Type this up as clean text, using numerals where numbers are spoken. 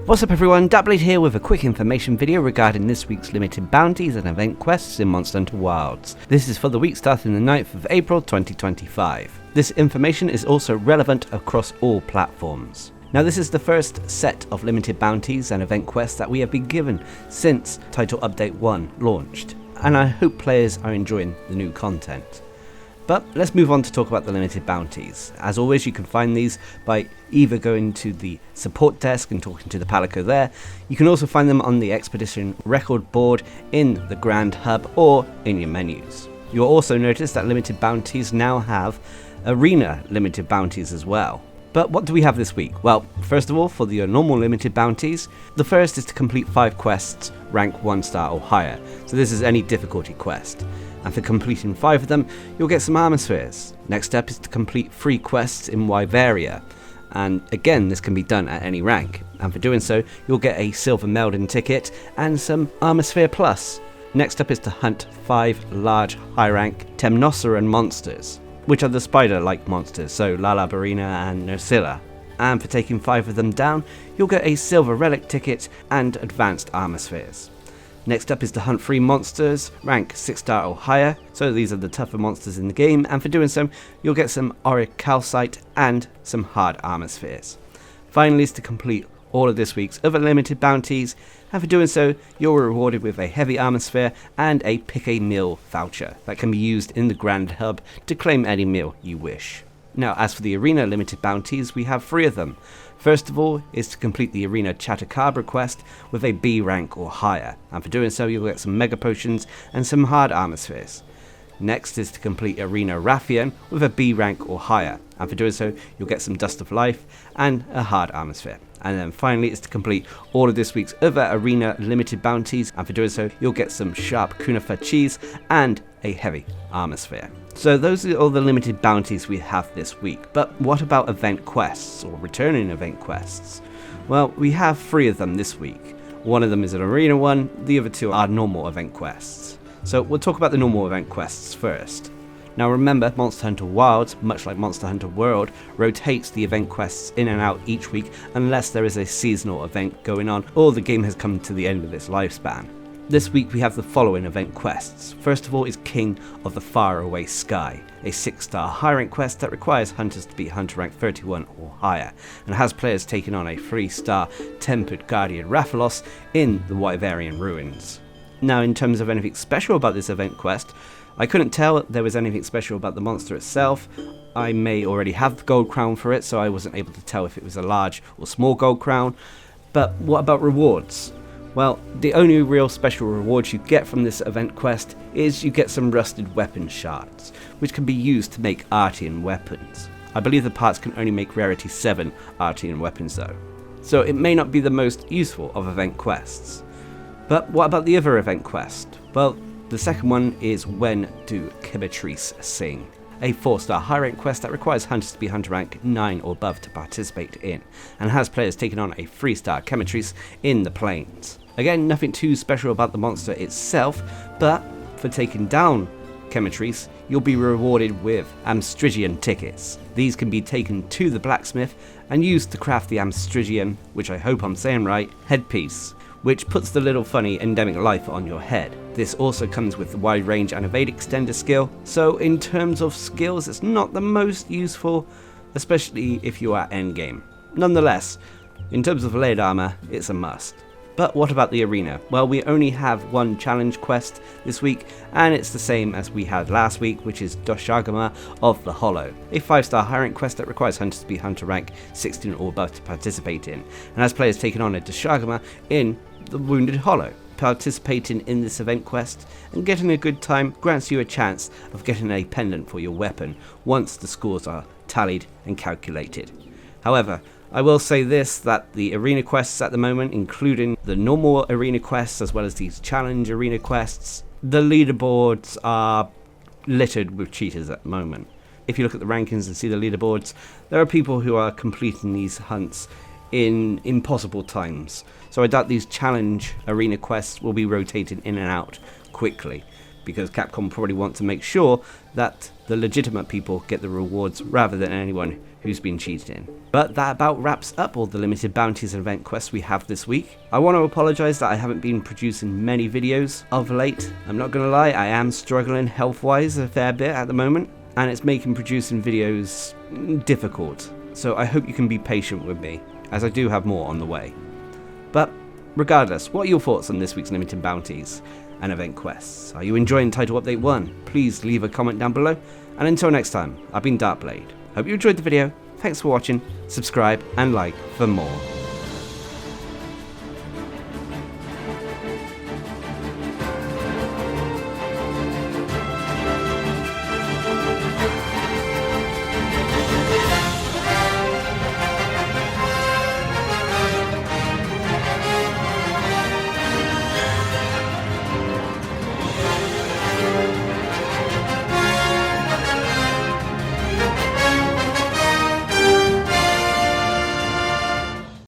What's up everyone, Darcblade here with a quick information video regarding this week's limited bounties and event quests in Monster Hunter Wilds. This is for the week starting the 9th of April 2025. This information is also relevant across all platforms. Now this is the first set of limited bounties and event quests that we have been given since Title Update 1 launched, and I hope players are enjoying the new content. But let's move on to talk about the limited bounties. As always, you can find these by either going to the support desk and talking to the Palico there. You can also find them on the Expedition record board in the Grand Hub or in your menus. You'll also notice that limited bounties now have arena limited bounties as well. But what do we have this week? Well, first of all, for the normal limited bounties, the first is to complete 5 quests rank 1 star or higher. So this is any difficulty quest. And for completing 5 of them, you'll get some armor spheres. Next step is to complete 3 quests in Wyveria. And again, this can be done at any rank. And for doing so, you'll get a silver Meldon ticket and some armor sphere plus. Next up is to hunt 5 large high rank Temnoceran monsters, which are the spider-like monsters, so Lalabarina and Nursilla. And for taking 5 of them down, you'll get a silver relic ticket and advanced armor spheres. Next up is to hunt 3 monsters, rank 6 star or higher, so these are the tougher monsters in the game, and for doing so, you'll get some auric calcite and some hard armor spheres. Finally is to complete all of this week's other limited bounties, and for doing so, you're rewarded with a heavy armor sphere and a pick a meal voucher that can be used in the Grand Hub to claim any meal you wish. Now, as for the arena limited bounties, we have 3 of them. First of all is to complete the arena Chatacabra quest with a B rank or higher, and for doing so you'll get some mega potions and some hard armor spheres. Next is to complete arena Rathian with a B rank or higher, and for doing so you'll get some dust of life and a hard armor sphere. And then finally is to complete all of this week's other arena limited bounties, and for doing so you'll get some sharp cunifer cheese and a heavy armor sphere. So those are all the limited bounties we have this week, but what about event quests or returning event quests? Well, we have 3 of them this week. One of them is an arena one, the other 2 are normal event quests. So we'll talk about the normal event quests first. Now remember, Monster Hunter Wilds, much like Monster Hunter World, rotates the event quests in and out each week unless there is a seasonal event going on or the game has come to the end of its lifespan. This week we have the following event quests. First of all is King of the Faraway Sky, a 6 star high rank quest that requires hunters to be hunter rank 31 or higher, and has players taking on a 3 star Tempered Guardian Rathalos in the Wyverian Ruins. Now in terms of anything special about this event quest, I couldn't tell there was anything special about the monster itself. I may already have the gold crown for it, so I wasn't able to tell if it was a large or small gold crown. But what about rewards? Well, the only real special rewards you get from this event quest is you get some rusted weapon shards, which can be used to make Artian weapons. I believe the parts can only make rarity 7 Artian weapons though, so it may not be the most useful of event quests. But what about the other event quest? Well, the second one is When Do Chemitrice Sing, a 4 star high rank quest that requires hunters to be hunter rank 9 or above to participate in, and has players taking on a 3 star Chemitrice in the plains. Again, nothing too special about the monster itself, but for taking down Chemitrice, you'll be rewarded with Amstrigian tickets. These can be taken to the blacksmith and used to craft the Amstrigian, which I hope I'm saying right, headpiece, which puts the little funny endemic life on your head. This also comes with the wide range and evade extender skill, so in terms of skills it's not the most useful, especially if you are endgame. Nonetheless, in terms of lead armor, it's a must. But what about the arena? Well, we only have 1 challenge quest this week, and it's the same as we had last week, which is Doshagama of the Hollow, a 5 star high rank quest that requires hunters to be hunter rank 16 or above to participate in, and has players taking on a Doshagama in the Wounded Hollow. Participating in this event quest and getting a good time grants you a chance of getting a pendant for your weapon once the scores are tallied and calculated. However, I will say this, that the arena quests at the moment, including the normal arena quests as well as these challenge arena quests, the leaderboards are littered with cheaters at the moment. If you look at the rankings and see the leaderboards, there are people who are completing these hunts in impossible times. So I doubt these challenge arena quests will be rotated in and out quickly. because Capcom probably want to make sure that the legitimate people get the rewards rather than anyone who's been cheated in. But that about wraps up all the limited bounties and event quests we have this week. I want to apologise that I haven't been producing many videos of late. I'm not going to lie, I am struggling health-wise a fair bit at the moment, and it's making producing videos difficult. So I hope you can be patient with me, as I do have more on the way. But regardless, what are your thoughts on this week's limited bounties and event quests? Are you enjoying Title Update 1? Please leave a comment down below, and until next time, I've been Darcblade. Hope you enjoyed the video, thanks for watching, subscribe and like for more.